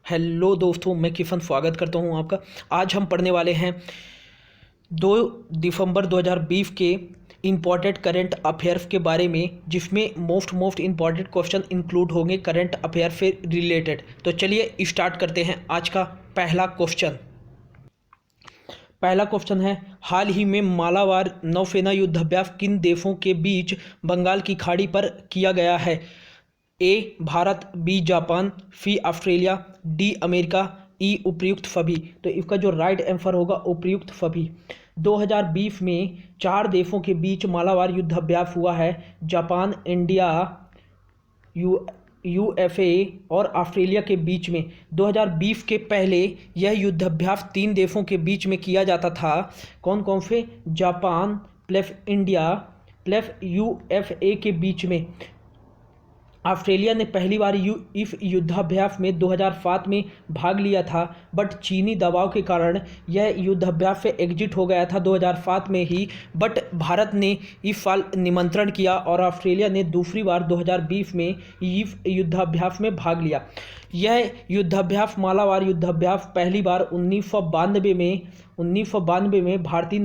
Hello दोस्तों, मैं किफ़न स्वागत करता हूं आपका। आज हम पढ़ने वाले हैं 2 दिसंबर 2020 के इम्पॉर्टेंट करंट अफेयर्स के बारे में, जिसमें मोस्ट इम्पॉर्टेंट क्वेश्चन इंक्लूड होंगे करंट अफेयर से रिलेटेड। तो चलिए स्टार्ट करते हैं आज का पहला क्वेश्चन। पहला क्वेश्चन है, हाल ही में मालाबार नौसेना युद्धाभ्यास किन देशों के बीच बंगाल की खाड़ी पर किया गया है? ए भारत, बी जापान, सी ऑस्ट्रेलिया, डी अमेरिका, ई उपयुक्त सभी। तो इसका जो राइट आंसर होगा उपयुक्त सभी। 2020 में 4 देशों के बीच मालाबार युद्धाभ्यास हुआ है। जापान, इंडिया, यूएसए और ऑस्ट्रेलिया के बीच में। 2020 के पहले यह युद्धाभ्यास 3 देशों के बीच में किया जाता था। कौन कौन से? Japan plus India plus USA के बीच में। ऑस्ट्रेलिया ने पहली बार इस युद्धाभ्यास में 2007 में भाग लिया था, बट चीनी दबाव के कारण यह युद्धाभ्यास से एग्जिट हो गया था 2007 में ही। बट भारत ने इस साल निमंत्रण किया और ऑस्ट्रेलिया ने दूसरी बार 2020 में इस युद्धाभ्यास में भाग लिया। यह युद्धाभ्यास मालाबार युद्धाभ्यास पहली बार 1992 में भारतीय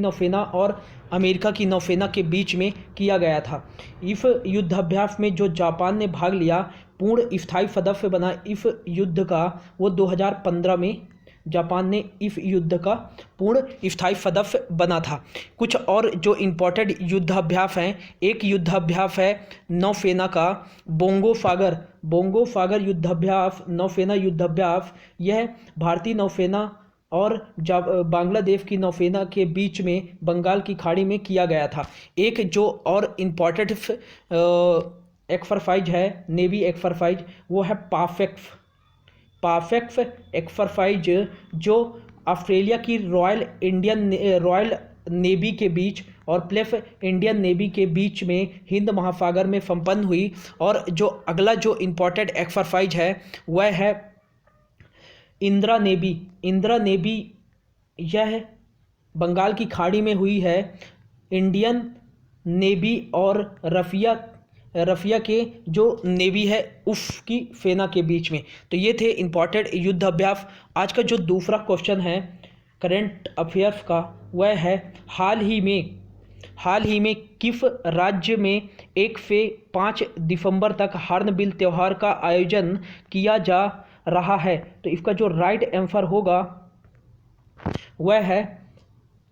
नौसेना और अमेरिका की नौसेना के बीच में किया गया था। इस युद्धाभ्यास में जो जापान ने भाग लिया, पूर्ण स्थायी सदस्य बना इस युद्ध का, वो 2015 में जापान ने इस युद्ध का पूर्ण स्थायी सदस्य बना था। कुछ और जो इम्पोर्टेंट युद्धाभ्यास हैं, एक युद्धाभ्यास है नौसेना का बोंगो सागर युद्धाभ्यास, नौसेना युद्धाभ्यास। यह भारतीय नौसेना और बांग्लादेश की नौसेना के बीच में बंगाल की खाड़ी में किया गया था। एक जो और इम्पोर्टेंट एक्सरसाइज है, नेवी एक्सरसाइज, वो है परफेक्ट एक्सरसाइज, जो ऑस्ट्रेलिया की रॉयल नेवी के बीच और प्लस इंडियन नेवी के बीच में हिंद महासागर में संपन्न हुई। और जो अगला जो इम्पोर्टेंट एक्सरसाइज है वह है इंदिरा नेवी। यह बंगाल की खाड़ी में हुई है। इंडियन नेवी और रफिया के जो नेवी है उसकी सेना के बीच में। तो ये थे इम्पॉर्टेंट युद्ध अभ्यास। आज का जो दूसरा क्वेश्चन है करंट अफेयर्स का, वह है हाल ही में किस राज्य में 1 से 5 दिसंबर तक हॉर्नबिल त्यौहार का आयोजन किया जा रहा है? तो इसका जो राइट आंसर होगा वह है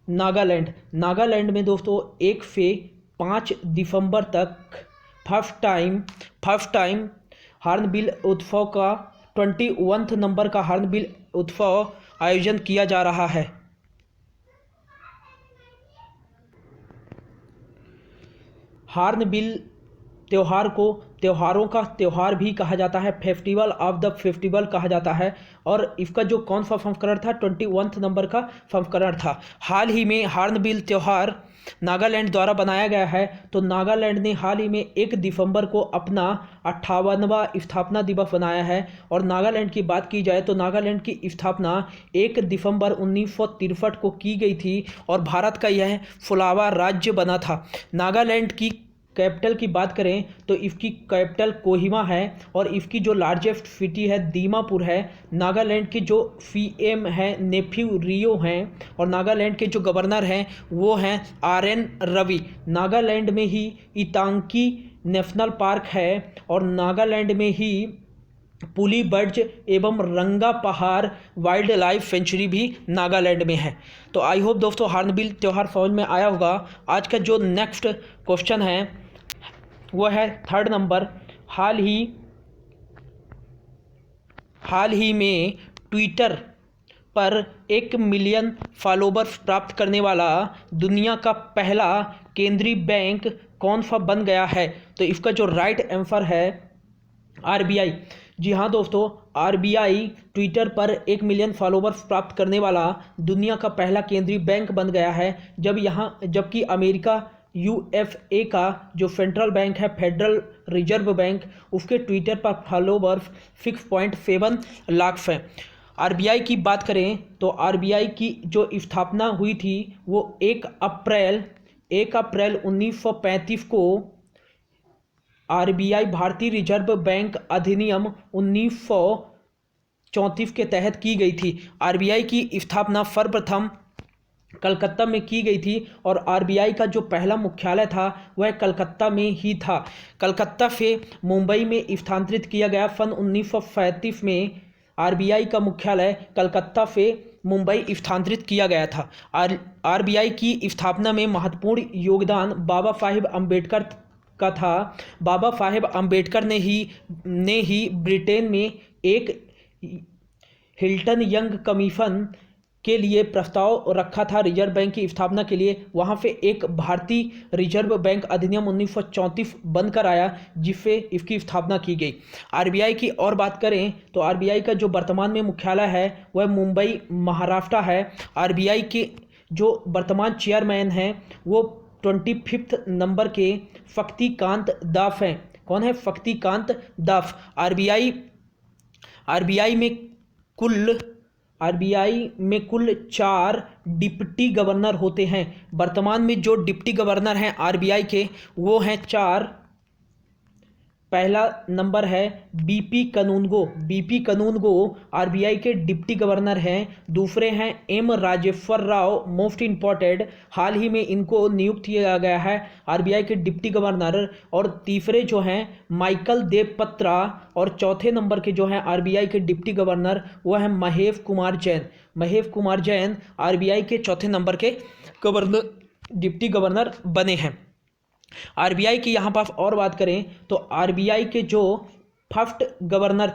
नागालैंड में दोस्तों 1 से 5 दिसंबर तक फर्स्ट टाइम हॉर्नबिल उत्सव का 21 नंबर का हॉर्नबिल उत्सव आयोजन किया जा रहा है। हॉर्नबिल त्यौहार को त्योहारों का त्यौहार भी कहा जाता है, फेस्टिवल ऑफ द फेस्टिवल कहा जाता है। और इसका जो कौन सा संस्करण था, 21 नंबर का संस्करण था। हाल ही में हॉर्नबिल त्यौहार नागालैंड द्वारा बनाया गया है। तो नागालैंड ने हाल ही में 1 दिसंबर को अपना 58वां स्थापना दिवस बनाया है। और नागालैंड की बात की जाए तो नागालैंड की स्थापना 1 दिसंबर 1963 को की गई थी और भारत का यह 16वां राज्य बना था। नागालैंड की कैपिटल की बात करें तो इसकी कैपिटल कोहिमा है और इसकी जो लार्जेस्ट सिटी है दीमापुर है। नागालैंड के जो सीएम हैं नेफ्यू रियो हैं और नागालैंड के जो गवर्नर हैं वो हैं RN रवि। नागालैंड में ही इतांकी नेशनल पार्क है और नागालैंड में ही पुली बर्ज एवं रंगा पहाड़ वाइल्ड लाइफ सेंचुरी भी नागालैंड में है। तो आई होप दोस्तों हॉर्नबिल त्यौहार समझ में आया होगा। आज का जो नेक्स्ट क्वेश्चन है वो है 3rd नंबर। हाल ही में ट्विटर पर 1 मिलियन फॉलोवर्स प्राप्त करने वाला दुनिया का पहला केंद्रीय बैंक कौन सा बन गया है? तो इसका जो राइट आंसर है RBI। जी हाँ दोस्तों, RBI ट्विटर पर 1 मिलियन फॉलोवर्स प्राप्त करने वाला दुनिया का पहला केंद्रीय बैंक बन गया है। जबकि अमेरिका USA का जो सेंट्रल बैंक है, फेडरल रिजर्व बैंक, उसके ट्विटर पर फॉलोवर्स 6.7 लाख हैं। RBI की बात करें तो RBI की जो स्थापना हुई थी वो 1 अप्रैल 1935 को RBI भारतीय रिजर्व बैंक अधिनियम 1934 के तहत की गई थी। आरबीआई की स्थापना सर्वप्रथम कलकत्ता में की गई थी और आरबीआई का जो पहला मुख्यालय था वह कलकत्ता में ही था। कलकत्ता से मुंबई में स्थानांतरित किया गया। सन 1935 में आरबीआई का मुख्यालय कलकत्ता से मुंबई स्थानांतरित किया गया था। आरबीआई की स्थापना में महत्वपूर्ण योगदान बाबा साहेब अम्बेडकर का था। बाबा साहेब अम्बेडकर ने ही ब्रिटेन में एक हिल्टन यंग कमीशन के लिए प्रस्ताव रखा था रिजर्व बैंक की स्थापना के लिए। वहाँ पे एक भारतीय रिजर्व बैंक अधिनियम 1934 बनकर आया जिससे इसकी स्थापना की गई। आरबीआई की और बात करें तो आरबीआई का जो वर्तमान में मुख्यालय है वह मुंबई महाराष्ट्र है। आरबीआई के जो वर्तमान चेयरमैन हैं वो 25 नंबर के शक्तिकांत दास हैं। कौन है? शक्तिकांत दास। आरबीआई में कुल 4 डिप्टी गवर्नर होते हैं। वर्तमान में जो डिप्टी गवर्नर हैं आरबीआई के वो हैं 4। पहला नंबर है बीपी कनूनगो आरबीआई के डिप्टी गवर्नर हैं। दूसरे हैं M Rajeshwar Rao, most important, हाल ही में इनको नियुक्त किया गया है आरबीआई के डिप्टी गवर्नर। और तीसरे जो हैं माइकल देव पत्रा। और चौथे नंबर के जो हैं आरबीआई के डिप्टी गवर्नर वो हैं महेश कुमार जैन आरबीआई के चौथे नंबर के डिप्टी गवर्नर बने हैं। आरबीआई की यहाँ पर और बात करें तो आरबीआई के जो फर्स्ट गवर्नर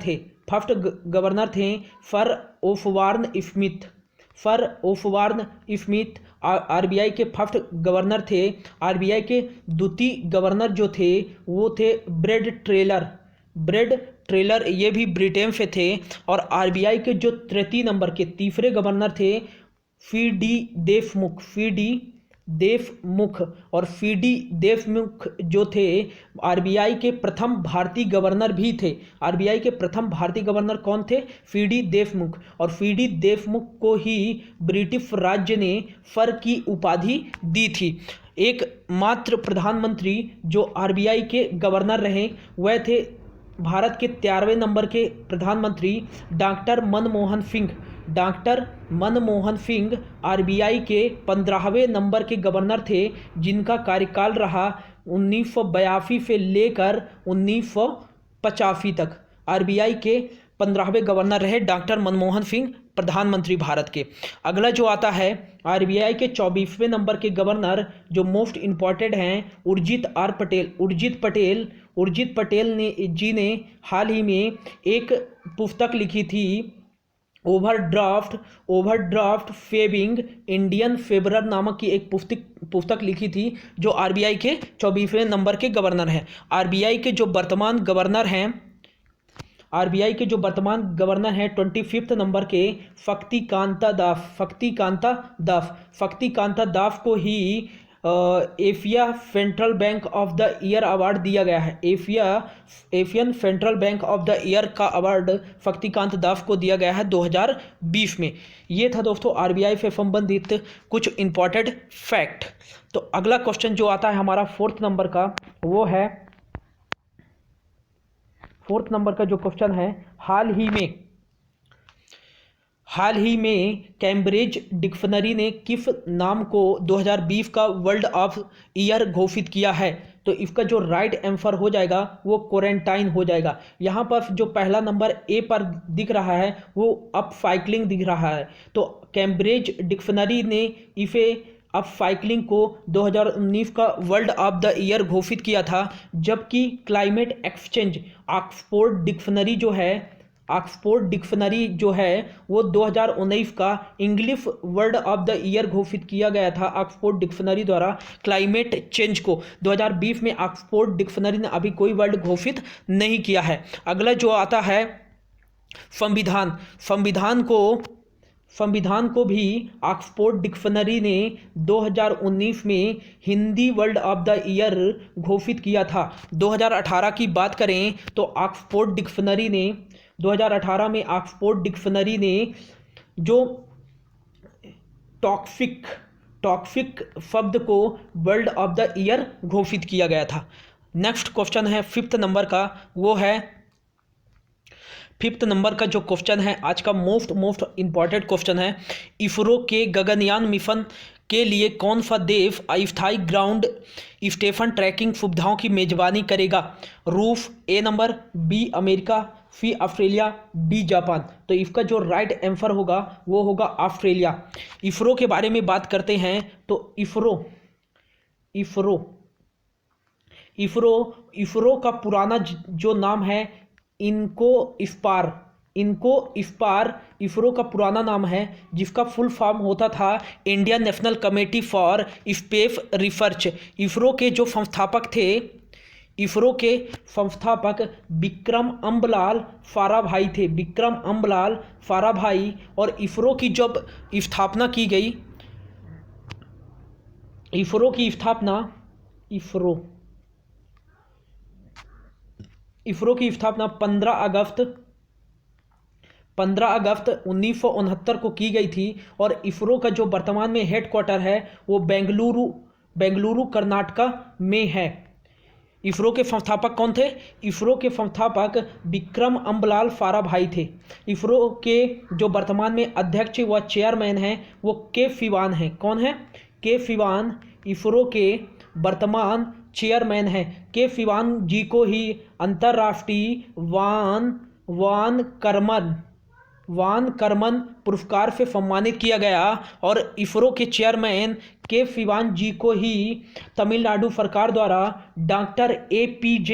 थे फर ओफवार्न स्मिथ आरबीआई के फर्स्ट गवर्नर थे। आरबीआई के द्वितीय गवर्नर जो थे वो थे ब्रेड ट्रेलर, ये भी ब्रिटेन से थे। और आरबीआई के जो तृतीय नंबर के तीसरे गवर्नर थे सीडी देशमुख जो थे आरबीआई के प्रथम भारतीय गवर्नर भी थे। आरबीआई के प्रथम भारतीय गवर्नर कौन थे? सीडी देशमुख। और सीडी देशमुख को ही ब्रिटिश राज्य ने फर की उपाधि दी थी। एकमात्र प्रधानमंत्री जो आरबीआई के गवर्नर रहे वह थे भारत के 13वें नंबर के प्रधानमंत्री डॉक्टर मनमोहन सिंह आरबीआई के 15वें नंबर के गवर्नर थे जिनका कार्यकाल रहा 1982 से लेकर 1985 तक। आरबीआई के 15वें गवर्नर रहे डॉक्टर मनमोहन सिंह, प्रधानमंत्री भारत के। अगला जो आता है आरबीआई के 24वें नंबर के गवर्नर जो मोस्ट इम्पॉर्टेंट हैं उर्जित पटेल ने हाल ही में एक पुस्तक लिखी थी ओवरड्राफ्ट सेविंग इंडियन फेवरर नामक की एक पुस्तक लिखी थी जो आरबीआई के 24वें नंबर के गवर्नर हैं। आरबीआई के जो वर्तमान गवर्नर हैं 25 नंबर के शक्तिकांता दास को ही Asia central bank of the year award दिया गया है। Asian central bank of the year का अवार्ड शक्तिकांत दास को दिया गया है 2020 में। ये था दोस्तों आरबीआई से संबंधित कुछ इंपॉर्टेंट फैक्ट। तो अगला क्वेश्चन जो आता है हमारा 4th नंबर का वो है 4th नंबर का जो क्वेश्चन है हाल ही में कैम्ब्रिज डिक्शनरी ने किस नाम को 2020 का वर्ड ऑफ ईयर घोषित किया है? तो इसका जो राइट आंसर हो जाएगा वो क्वारंटाइन हो जाएगा। यहाँ पर जो पहला नंबर ए पर दिख रहा है वो अपसाइक्लिंग दिख रहा है। तो कैम्ब्रिज डिक्शनरी ने इसे अपसाइक्लिंग को 2019 का वर्ड ऑफ द ईयर घोषित किया था। जबकि क्लाइमेट एक्सचेंज ऑक्सफोर्ड डिक्शनरी जो है वो 2019 का English word of the year घोषित किया गया था ऑक्सफोर्ड डिक्शनरी द्वारा। क्लाइमेट चेंज को 2020 में ऑक्सफोर्ड डिक्शनरी ने अभी कोई वर्ड घोषित नहीं किया है। अगला जो आता है संविधान को भी ऑक्सफोर्ड डिक्शनरी ने 2019 में Hindi word of the year घोषित किया था। 2018 की बात करें तो ऑक्सफोर्ड डिक्शनरी ने 2018 में ऑक्सफोर्ड डिक्शनरी ने जो टॉक्सिक शब्द को वर्ड ऑफ द ईयर घोषित किया गया था। नेक्स्ट क्वेश्चन है 5th नंबर का वो है 5th नंबर का जो क्वेश्चन है आज का मोस्ट इंपॉर्टेंट क्वेश्चन है। इसरो के गगनयान मिशन के लिए कौन सा देश अस्थायी ग्राउंड स्टेशन ट्रैकिंग सुविधाओं की मेजबानी करेगा? रूस ए नंबर, बी अमेरिका, सी ऑस्ट्रेलिया, डी जापान। तो इसका जो राइट आंसर होगा वो होगा ऑस्ट्रेलिया। इसरो के बारे में बात करते हैं तो इसरो का पुराना जो नाम है इनको स्पार इसरो का पुराना नाम है, जिसका फुल फॉर्म होता था Indian national committee for space research. ISRO के जो संस्थापक थे, इसरो के संस्थापक विक्रम अम्बलाल साराभाई थे, विक्रम अम्बलाल साराभाई। और इसरो की जब स्थापना की गई, इसरो की स्थापना 15 अगस्त 1969 को की गई थी। और इसरो का जो वर्तमान में हेडक्वार्टर है वो बेंगलुरु कर्नाटका में है। इसरो के संस्थापक कौन थे? इसरो के संस्थापक विक्रम अम्बलाल साराभाई थे। इसरो के जो वर्तमान में अध्यक्ष व चेयरमैन हैं वो के सिवान हैं। कौन है? के सिवान इसरो के वर्तमान चेयरमैन हैं। के सिवान जी को ही अंतर्राष्ट्रीय वान कर्मन पुरस्कार से सम्मानित किया गया। और इसरो के चेयरमैन के सिवान जी को ही तमिलनाडु सरकार द्वारा डॉक्टर APJ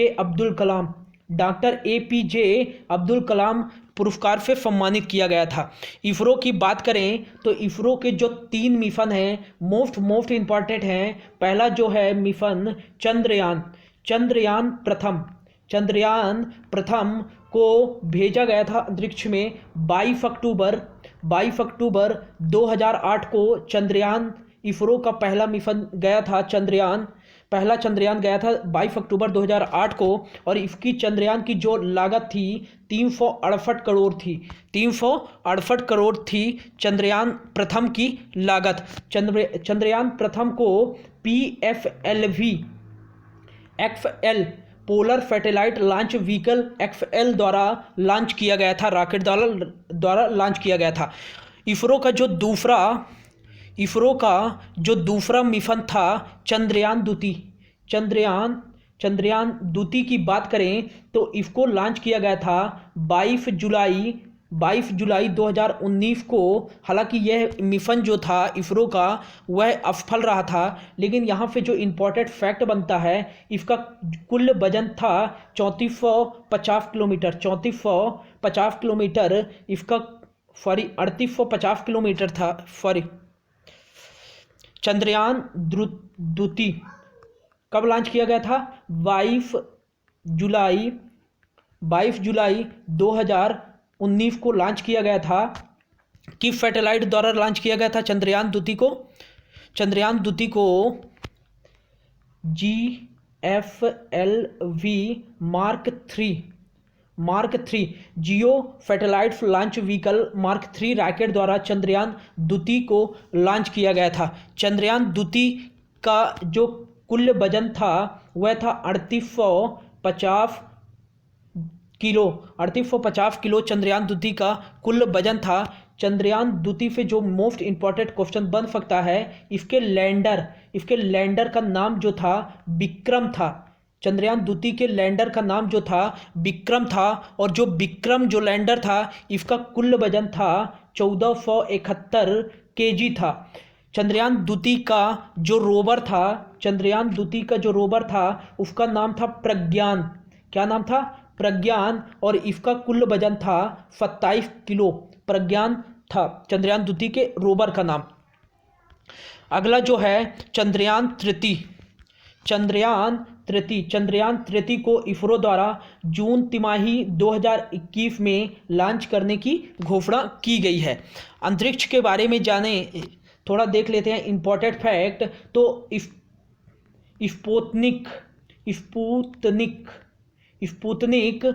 अब्दुल कलाम पुरस्कार से सम्मानित किया गया था। इसरो की बात करें तो इसरो के जो 3 मिशन हैं मोस्ट इंपॉर्टेंट हैं। पहला जो है मिशन चंद्रयान प्रथम को भेजा गया था अंतरिक्ष में 22 अक्टूबर 2008 को चंद्रयान, इसरो का पहला मिशन गया था पहला चंद्रयान गया था 22 अक्टूबर 2008 को। और इसकी चंद्रयान की जो लागत थी 368 करोड़ थी चंद्रयान प्रथम की लागत। चंद्रयान प्रथम को PFLV XL polar satellite launch vehicle XL द्वारा लॉन्च किया गया था, रॉकेट द्वारा लॉन्च किया गया था। इसरो का जो दूसरा मिशन था चंद्रयान द्वितीय की बात करें तो इसको लॉन्च किया गया था 22 जुलाई 2019 को। हालांकि यह मिशन जो था इसरो का वह असफल रहा था, लेकिन यहाँ पे जो इम्पोर्टेंट फैक्ट बनता है इसका कुल वजन था 3450 किलोमीटर। इसका 3850 किलोमीटर था। चंद्रयान द्वितीय कब लॉन्च किया गया था? 22 जुलाई 2019 को लॉन्च किया गया था। किस सैटेलाइट द्वारा लॉन्च किया गया था चंद्रयान द्वितीय को GFLV mark 3 geo satellite launch vehicle mark 3 rocket द्वारा चंद्रयान द्वितीय को लॉन्च किया गया था। चंद्रयान द्वितीय का जो कुल वजन था वह था 3850 किलो चंद्रयान द्वितीय का कुल वजन था। चंद्रयान द्वितीय से जो मोस्ट इंपॉर्टेंट क्वेश्चन बन सकता है, इसके लैंडर का नाम जो था विक्रम था। चंद्रयान द्वितीय के लैंडर का नाम जो था विक्रम था। और जो विक्रम जो लैंडर था इसका कुल वजन था 1471 kg था। चंद्रयान द्वितीय का जो रोवर था उसका नाम था प्रज्ञान। क्या नाम था? प्रज्ञान। और इसका कुल वजन था 27 किलो। प्रज्ञान था चंद्रयान द्वितीय के रोवर का नाम। अगला जो है चंद्रयान तृतीय को इसरो द्वारा जून तिमाही 2021 में लॉन्च करने की घोषणा की गई है। अंतरिक्ष के बारे में जाने थोड़ा देख लेते हैं इंपॉर्टेंट फैक्ट। तो स्पुतनिक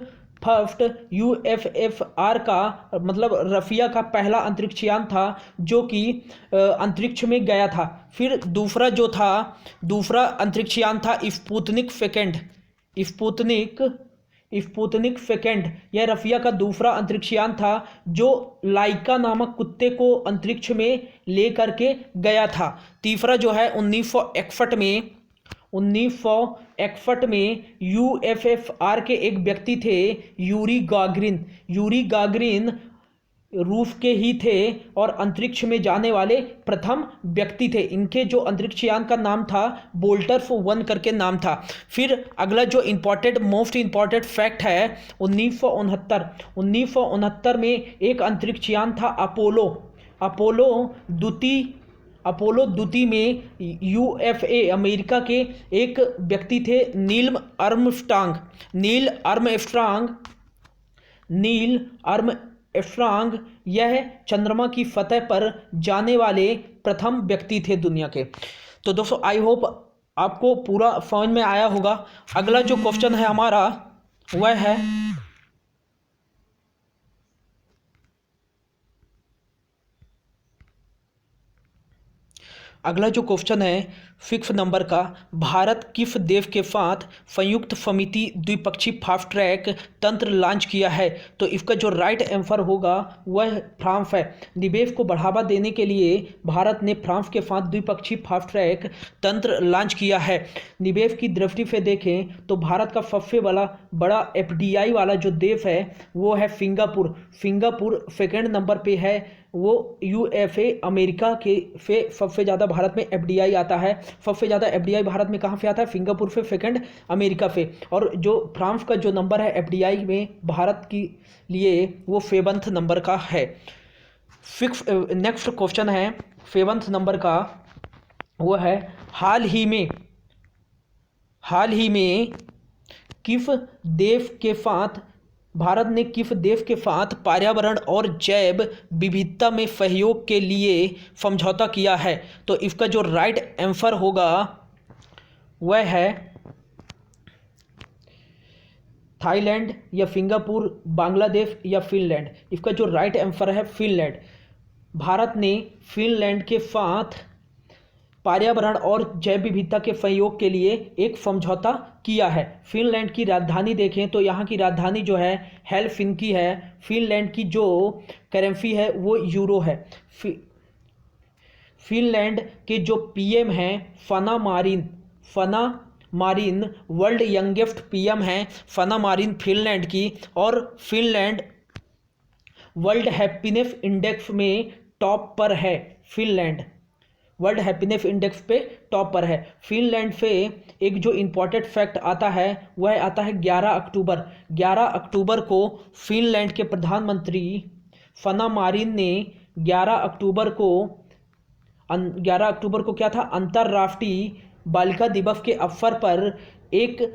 फर्स्ट USSR का मतलब रसिया का पहला अंतरिक्ष यान था जो कि अंतरिक्ष में गया था। फिर दूसरा अंतरिक्ष यान था स्पुतनिक स्पुतनिक सेकेंड यह रसिया का दूसरा अंतरिक्ष यान था जो लाइका नामक कुत्ते को अंतरिक्ष में ले करके गया था। तीसरा जो है 1961 में यूएसएसआर के एक व्यक्ति थे यूरी गागरिन रूस के ही थे और अंतरिक्ष में जाने वाले प्रथम व्यक्ति थे। इनके जो अंतरिक्ष यान का नाम था बोल्टर्फ 1 करके नाम था। फिर अगला जो मोस्ट इम्पॉर्टेंट फैक्ट है 1969 में एक अंतरिक्ष यान था अपोलो द्वितीय में यूएसए अमेरिका के एक व्यक्ति थे नील आर्मस्ट्रांग यह चंद्रमा की सतह पर जाने वाले प्रथम व्यक्ति थे दुनिया के। तो दोस्तों आई होप आपको पूरा समझ में आया होगा। अगला जो क्वेश्चन है हमारा वह है अगला जो क्वेश्चन है 6 नंबर का, भारत किस देश के साथ संयुक्त समिति द्विपक्षीय फास्ट ट्रैक तंत्र लॉन्च किया है? तो इसका जो राइट आंसर होगा वह फ्रांस है। निवेश को बढ़ावा देने के लिए भारत ने फ्रांस के साथ द्विपक्षीय फास्ट ट्रैक तंत्र लॉन्च किया है। निवेश की दृष्टि से देखें तो भारत का सबसे बड़ा एफडीआई वाला जो देश है वो है सिंगापुर सेकेंड नंबर पे है। वो यूएसए अमेरिका के से सबसे ज़्यादा भारत में एफडीआई आता है। सबसे ज़्यादा एफडीआई भारत में कहाँ से आता है? सिंगापुर से, सेकंड अमेरिका से। और जो फ्रांस का जो नंबर है एफडीआई में भारत के लिए वो 7th नंबर का है। नेक्स्ट क्वेश्चन है 7th नंबर का, वो है हाल ही में किस देश के साथ भारत ने किस देश के साथ पर्यावरण और जैव विविधता में सहयोग के लिए समझौता किया है? तो इसका जो राइट आंसर होगा वह है थाईलैंड या सिंगापुर, बांग्लादेश या फिनलैंड। इसका जो राइट आंसर है फिनलैंड। भारत ने फिनलैंड के साथ पर्यावरण और जैव विविधता के सहयोग के लिए एक समझौता किया है। फिनलैंड की राजधानी देखें तो यहाँ की राजधानी जो है हेलसिंकी है। फिनलैंड की जो करेंसी है वो यूरो है। फिनलैंड के जो पीएम हैं सना मारिन वर्ल्ड यंगेस्ट पीएम हैं सना मारिन फिनलैंड की। और फिनलैंड वर्ल्ड हैप्पीनेस इंडेक्स में टॉप पर है। फिनलैंड वर्ल्ड हैप्पीनेस इंडेक्स पे टॉप पर है। फिनलैंड से एक जो इम्पॉर्टेंट फैक्ट आता है वह आता है 11 अक्टूबर को फिनलैंड के प्रधानमंत्री सना मारिन ने 11 अक्टूबर को क्या था, अंतर्राष्ट्रीय बालिका दिवस के अवसर पर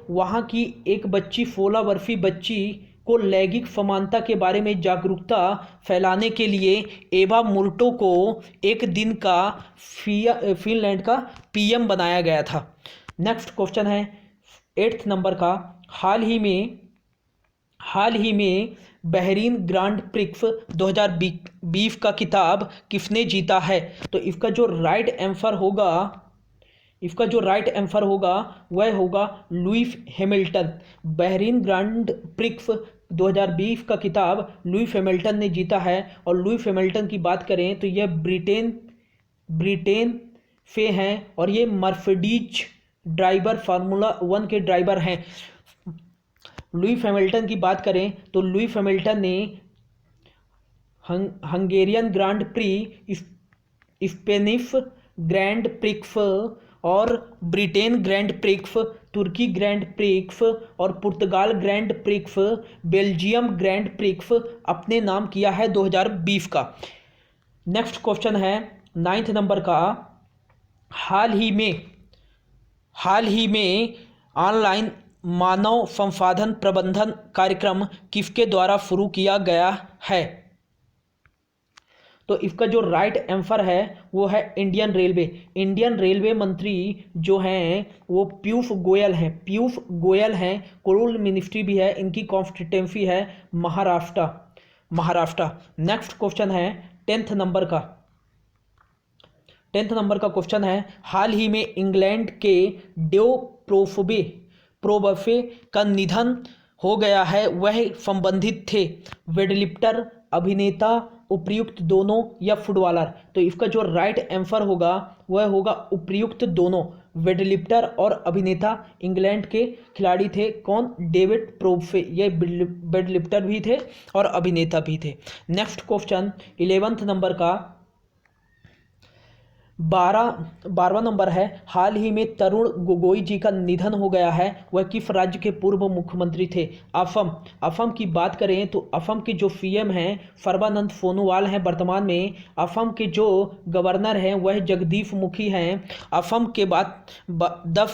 वहाँ की एक बच्ची 16 वर्षीय बच्ची को लैंगिक समानता के बारे में जागरूकता फैलाने के लिए एवा मुर्टो को एक दिन का फिनलैंड का पीएम बनाया गया था। नेक्स्ट क्वेश्चन है 8th नंबर का, हाल ही में बहरीन ग्रांड प्रिक्स 2020 का खिताब किसने जीता है? तो इसका जो राइट आंसर होगा वह होगा Lewis Hamilton. Bahrain Grand Prix 2020 का खिताब लुईस हैमिल्टन ने जीता है। और लुईस हैमिल्टन की बात करें तो यह ब्रिटेन से हैं और ये मर्सिडीज ड्राइवर फार्मूला 1 के ड्राइवर हैं। लुईस हैमिल्टन की बात करें तो लुईस हैमिल्टन ने Hungarian grand prix, Spanish grand prix और ब्रिटेन ग्रैंड प्रिक्स, तुर्की ग्रैंड प्रिक्स और पुर्तगाल grand prix, Belgium grand prix अपने नाम किया है 2020 का। नेक्स्ट क्वेश्चन है 9th नंबर का, हाल ही में ऑनलाइन मानव संसाधन प्रबंधन कार्यक्रम किसके द्वारा शुरू किया गया है? तो इसका जो राइट आंसर है वो है इंडियन रेलवे मंत्री जो हैं वो पीयूष गोयल हैं। कोल मिनिस्ट्री भी है, इनकी कॉन्स्टिट्यूंसी है महाराष्ट्र। नेक्स्ट क्वेश्चन है 10th नंबर का क्वेश्चन है, हाल ही में इंग्लैंड के डेव प्रोबफे का निधन हो गया है वह संबंधित थे वेटलिफ्टर, अभिनेता, उपर्युक्त दोनों या फुटबॉलर। तो इसका जो राइट आंसर होगा वह होगा उपर्युक्त दोनों। वेटलिफ्टर और अभिनेता इंग्लैंड के खिलाड़ी थे। कौन? डेविड प्रोफे। ये वेटलिफ्टर भी थे और अभिनेता भी थे। नेक्स्ट क्वेश्चन 11th नंबर का 12वां नंबर है। हाल ही में तरुण गोगोई जी का निधन हो गया है। वह किस राज्य के पूर्व मुख्यमंत्री थे? असम। असम की बात करें तो असम के जो सीएम हैं सर्बानंद सोनोवाल हैं वर्तमान में। असम के जो गवर्नर हैं वह जगदीश मुखी हैं। असम के बाद 10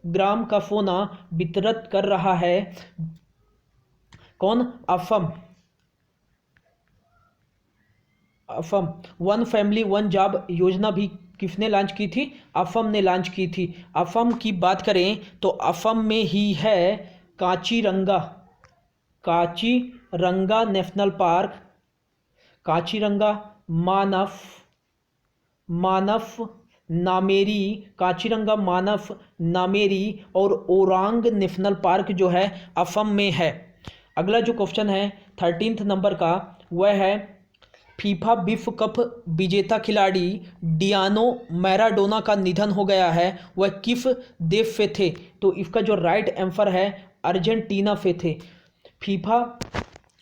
ग्राम का सोना वितरित कर रहा है कौन? Assam. Assam. One family one job योजना भी किसने लॉन्च की थी? असम ने लॉन्च की थी। असम की बात करें तो असम में ही है काचीरंगा नेशनल पार्क, काचीरंगा, मानस नामेरी, काचीरंगा, मानस नामेरी और ओरांग नेशनल पार्क जो है असम में है। अगला जो क्वेश्चन है 13th नंबर का वह है फीफा विश्व कप विजेता खिलाड़ी डियानो मैराडोना का निधन हो गया है। वह किस देश से थे? तो इसका जो राइट आंसर है अर्जेंटीना से थे। फीफा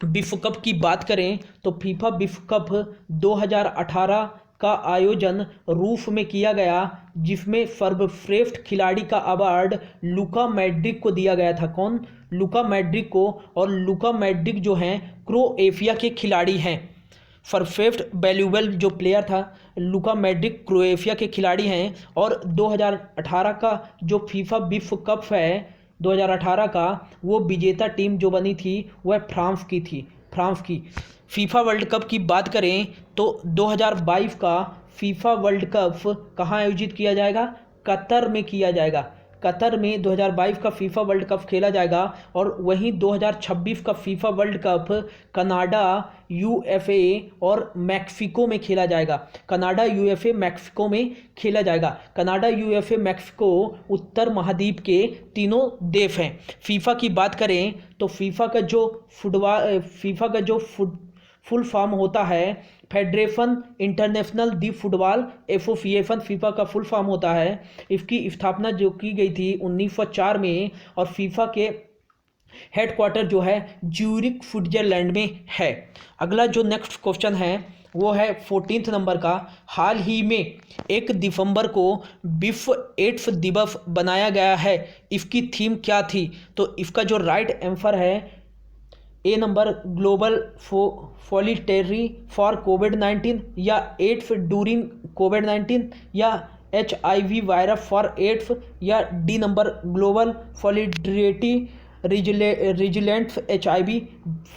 विश्व कप की बात करें तो फीफा विश्व कप 2018 का आयोजन रूस में किया गया, जिसमें सर्वश्रेष्ठ खिलाड़ी का अवार्ड लुका मैड्रिक को दिया गया था। कौन? लुका मैड्रिक को। और लुका मैड्रिक जो हैं क्रोएशिया के खिलाड़ी हैं। परफेक्ट वैल्यूएबल जो प्लेयर था लुका मैड्रिक क्रोएशिया के खिलाड़ी हैं। और 2018 का जो फीफा विश्व कप है 2018 का, वो विजेता टीम जो बनी थी वह फ्रांस की थी। फ्रांस की। फीफा वर्ल्ड कप की बात करें तो 2022 का फीफा वर्ल्ड कप कहाँ आयोजित किया जाएगा? कतर में किया जाएगा। कतर में 2022 का फीफा वर्ल्ड कप खेला जाएगा। और वहीं 2026 का FIFA world cup Canada, USA और मैक्सिको में खेला जाएगा। कनाडा, यूएसए, मैक्सिको में खेला जाएगा। कनाडा, यूएसए, मैक्सिको उत्तर महाद्वीप के तीनों देश हैं। फीफा की बात करें तो फीफा का जो फुल फॉर्म होता है फेडरेशन इंटरनेशनल दी फुटबॉल एसोसिएशन, फीफा का फुल फॉर्म होता है। इसकी स्थापना जो की गई थी 1904 में। और फीफा के हेडक्वार्टर जो है ज्यूरिख स्विट्जरलैंड में है। अगला जो नेक्स्ट क्वेश्चन है वो है 14th नंबर का। हाल ही में 1 दिसंबर को विश्व एड्स दिवस बनाया गया है। इसकी थीम क्या थी? तो इसका जो राइट आंसर है ए नंबर ग्लोबल सॉलिडेरिटी फॉर कोविड-19 या एड्स ड्यूरिंग कोविड-19 या HIV वायरस फॉर एड्स या D number global solidarity resilient HIV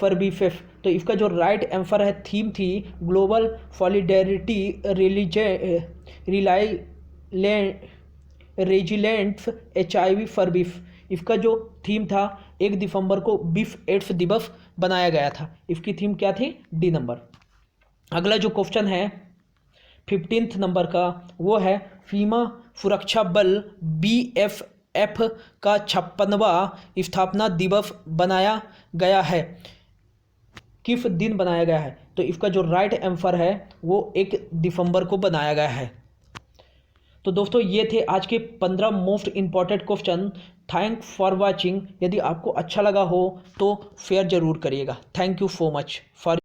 services. तो इसका जो राइट आंसर है थीम थी global solidarity resilient HIV service. इसका जो थीम था 1 दिसंबर को विश्व एड्स दिवस बनाया गया था। इसकी थीम क्या थी? D number. अगला जो क्वेश्चन है 15th नंबर का वो है सीमा सुरक्षा बल BSF का 56वां स्थापना दिवस बनाया गया है। किस दिन बनाया गया है? तो इसका जो राइट आंसर है वो 1 दिसंबर को बनाया गया है। तो दोस्तों ये थे आज के 15 most important question. Thanks for watching. यदि आपको अच्छा लगा हो तो शेयर जरूर करिएगा। Thank you so much for